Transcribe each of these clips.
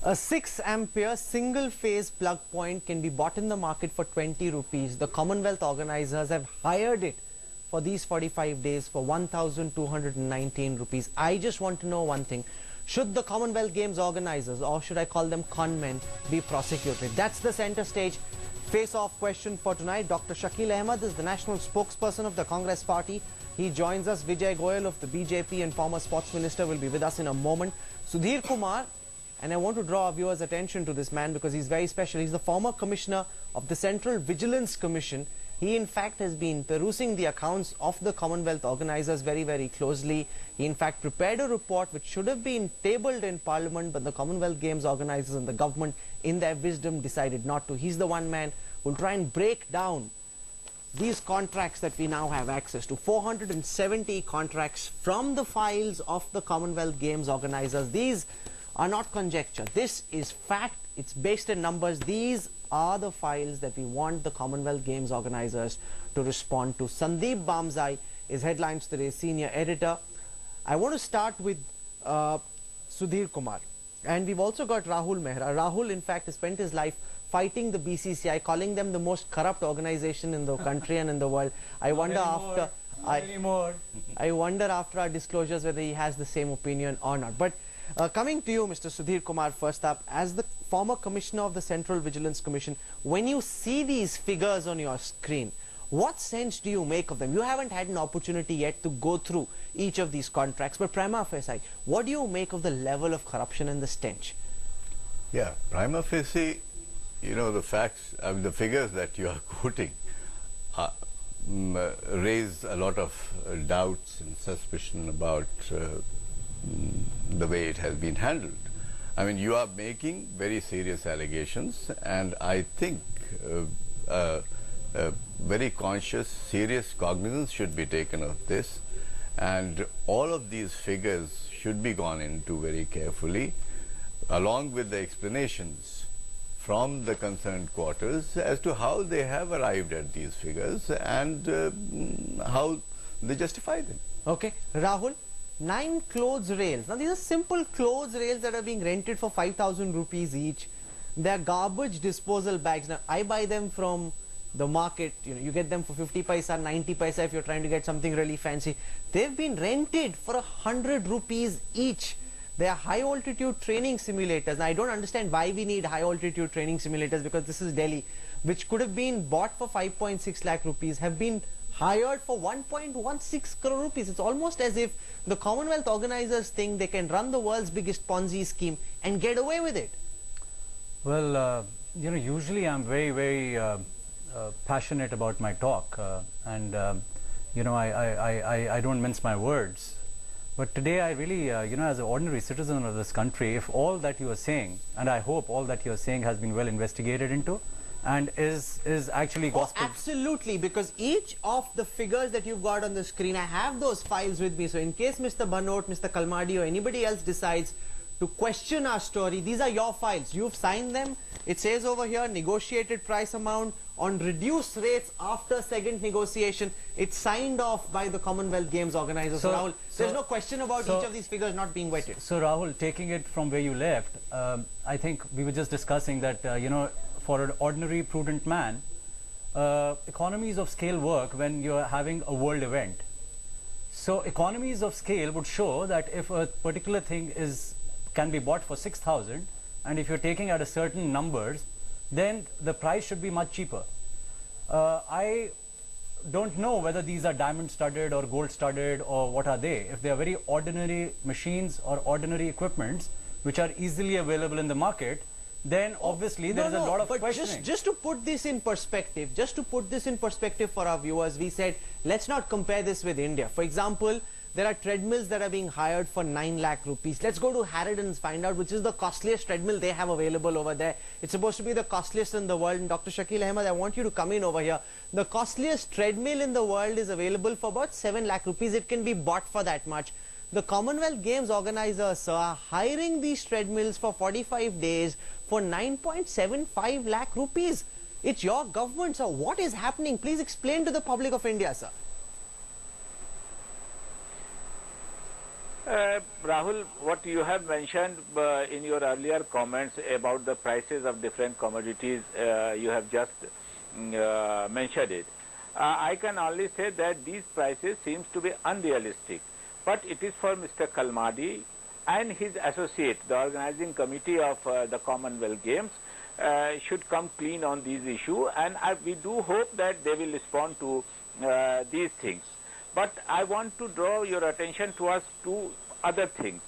A 6 ampere single phase plug point can be bought in the market for 20 rupees. The Commonwealth organizers have hired it for these 45 days for 1,219 rupees. I just want to know one thing. Should the Commonwealth Games organizers, or should I call them conmen, be prosecuted? That's the center stage face-off question for tonight. Dr. Shakeel Ahmed is the national spokesperson of the Congress party. He joins us. Vijay Goyal of the BJP and former sports minister will be with us in a moment. Sudhir Kumar, and I want to draw our viewers' attention to this man because he's very special. He's the former commissioner of the Central Vigilance Commission. He in fact has been perusing the accounts of the Commonwealth organizers very, very closely. He in fact prepared a report which should have been tabled in Parliament, but the Commonwealth Games organizers and the government in their wisdom decided not to. He's the one man who will try and break down these contracts that we now have access to. 470 contracts from the files of the Commonwealth Games organizers. These are not conjecture. This is fact. It's based in numbers. These are the files that we want the Commonwealth Games organizers to respond to. Sandeep Bamzai is Headlines Today's senior editor. I want to start with Sudhir Kumar. And we've also got Rahul Mehra. Rahul, in fact, has spent his life fighting the BCCI, calling them the most corrupt organization in the country and in the world. I wonder after our disclosures whether he has the same opinion or not. But coming to you, Mr. Sudhir Kumar, first up, as the former commissioner of the Central Vigilance Commission, when you see these figures on your screen, what sense do you make of them? You haven't had an opportunity yet to go through each of these contracts, but prima facie, what do you make of the level of corruption and the stench? Yeah, prima facie, you know, the facts, I mean, the figures that you are quoting raise a lot of doubts and suspicion about the way it has been handled. I mean, you are making very serious allegations, and I think very conscious, serious cognizance should be taken of this, and all of these figures should be gone into very carefully, along with the explanations from the concerned quarters as to how they have arrived at these figures and how they justify them. Okay, Rahul, 9 clothes rails. Now these are simple clothes rails that are being rented for 5,000 rupees each. They are garbage disposal bags. Now I buy them from the market, you know, you get them for 50 paisa, 90 paisa if you're trying to get something really fancy. They've been rented for 100 rupees each. They are high altitude training simulators. Now I don't understand why we need high altitude training simulators, because this is Delhi, which could have been bought for 5.6 lakh rupees, have been hired for 1.16 crore rupees. It's almost as if the Commonwealth organizers think they can run the world's biggest Ponzi scheme and get away with it. Well, you know, usually I'm very passionate about my talk, and you know, I don't mince my words. But today I really, you know, as an ordinary citizen of this country, if all that you are saying, and I hope all that you are saying has been well investigated into, and is actually gospel. Oh, absolutely, because each of the figures that you've got on the screen, I have those files with me. So in case Mr. Banot, Mr. Kalmadi or anybody else decides to question our story, these are your files. You've signed them. It says over here, negotiated price amount on reduced rates after second negotiation. It's signed off by the Commonwealth Games organizers. So Rahul, there's no question about each of these figures not being vetted. So Rahul, taking it from where you left, I think we were just discussing that, you know, for an ordinary prudent man, economies of scale work when you're having a world event. So economies of scale would show that if a particular thing can be bought for 6,000, and if you're taking at a certain numbers, then the price should be much cheaper. I don't know whether these are diamond studded or gold studded or what are they. If they are very ordinary machines or ordinary equipments which are easily available in the market, then obviously there is a lot of questioning. Just to put this in perspective, for our viewers, we said let's not compare this with India. For example, there are treadmills that are being hired for 9 lakh rupees. Let's go to Harroden's, find out which is the costliest treadmill they have available over there. It's supposed to be the costliest in the world. And Dr. Shakeel Ahmed, I want you to come in over here. The costliest treadmill in the world is available for about 7 lakh rupees. It can be bought for that much. The Commonwealth Games organizers, sir, are hiring these treadmills for 45 days for 9.75 lakh rupees. It's your government, sir. What is happening? Please explain to the public of India, sir. Rahul, what you have mentioned in your earlier comments about the prices of different commodities, you have just mentioned it. I can only say that these prices seems to be unrealistic, but it is for Mr. Kalmadi and his associate, the organizing committee of the Commonwealth Games, should come clean on these issues, and we do hope that they will respond to these things. But I want to draw your attention towards two other things.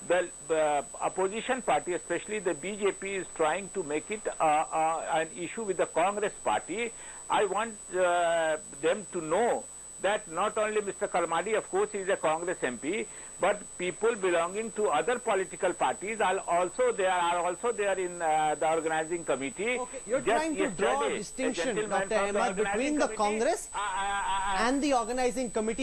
The opposition party, especially the BJP, is trying to make it an issue with the Congress party. I want them to know that not only Mr. Kalmadi, of course, he is a Congress MP, but people belonging to other political parties are also there in the organizing committee. Okay, you're trying to draw a distinction, Dr. Ahmed, between the Congress and the organizing committee.